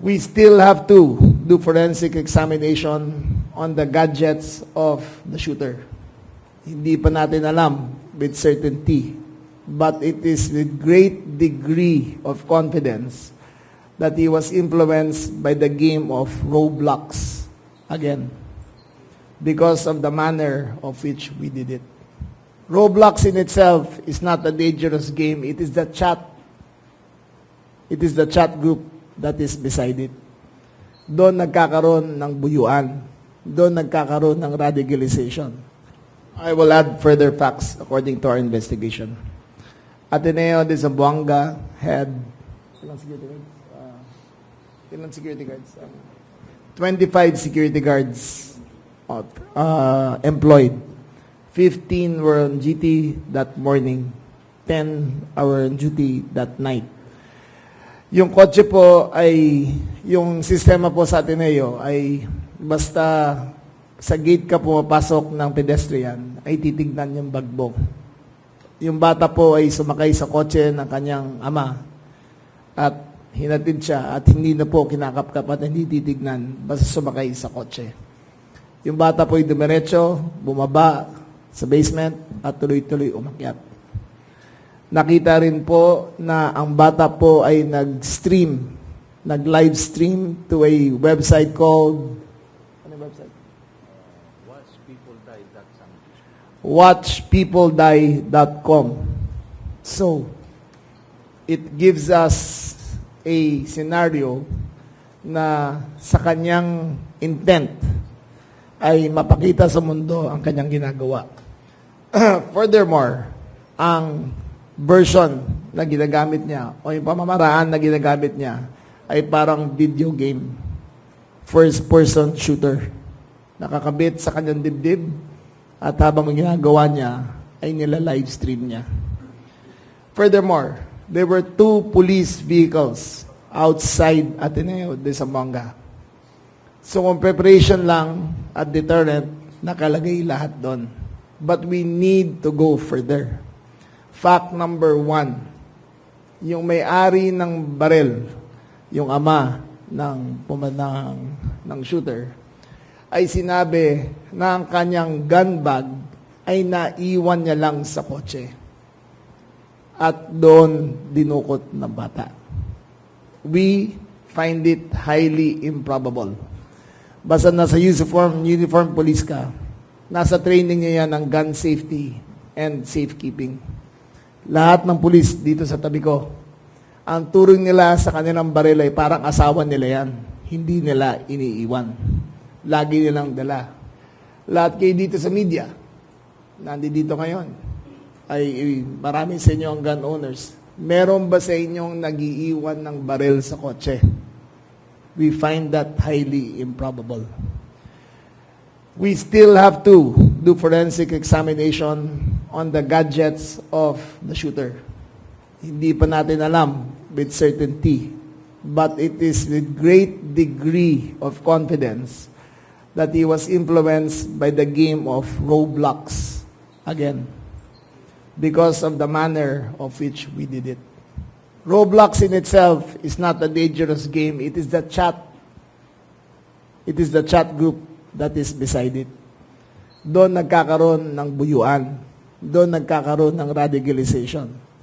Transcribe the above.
We still have to do forensic examination on the gadgets of the shooter. Hindi pa natin alam with certainty, but it is with great degree of confidence that he was influenced by the game of Roblox again, because of the manner of which we did it. Roblox in itself is not a dangerous game. It is the chat. It is the chat group that is beside it. Doon nagkakaroon ng buyuan. Doon nagkakaroon ng radicalization. I will add further facts according to our investigation. Ateneo de Zamboanga had ilang security guards? 25 security guards employed. 15 were on duty that morning. 10 were on duty that night. Yung kotse po ay, yung sistema po sa Ateneo ay basta sa gate ka pumapasok ng pedestrian, ay titignan yung bagbong. Yung bata po ay sumakay sa kotse ng kanyang ama at hinatid siya at hindi na po kinakapkap at hindi titignan, basta sumakay sa kotse. Yung bata po ay dumiretso, bumaba sa basement at tuloy-tuloy umakyat. Nakita rin po na ang bata po ay nag-live stream to a website called, ano website? watchpeopledie.com. So, it gives us a scenario na sa kanyang intent ay mapakita sa mundo ang kanyang ginagawa. Furthermore, ang version na ginagamit niya o yung pamamaraan na ginagamit niya ay parang video game. First-person shooter. Nakakabit sa kanyang dibdib at habang ginagawa niya ay nila-live stream niya. Furthermore, there were 2 police vehicles outside Ateneo de Zamboanga. So kung preparation lang at deterrent, nakalagay lahat doon. But we need to go further. Fact number 1, yung may-ari ng barel, yung ama ng shooter, ay sinabi na ang kanyang gun bag ay naiwan niya lang sa kotse. At doon dinukot ng bata. We find it highly improbable. Basta nasa uniform police ka, nasa training niya yan ng gun safety and safekeeping. Lahat ng pulis dito sa tabi ko, ang turing nila sa kanilang baril ay parang asawa nila yan. Hindi nila iniiwan. Lagi nilang dala. Lahat kayo dito sa media, nandito ngayon, ay marami sa inyo ang gun owners. Meron ba sa inyong nag-iiwan ng baril sa kotse? We find that highly improbable. We still have to do forensic examination on the gadgets of the shooter. Hindi pa natin alam with certainty, but it is with great degree of confidence that he was influenced by the game of Roblox again, because of the manner of which we did it. Roblox in itself is not a dangerous game. It is the chat. It is the chat group that is beside it. Doon nagkakaroon ng buyuan. Doon nagkakaroon ng radicalization.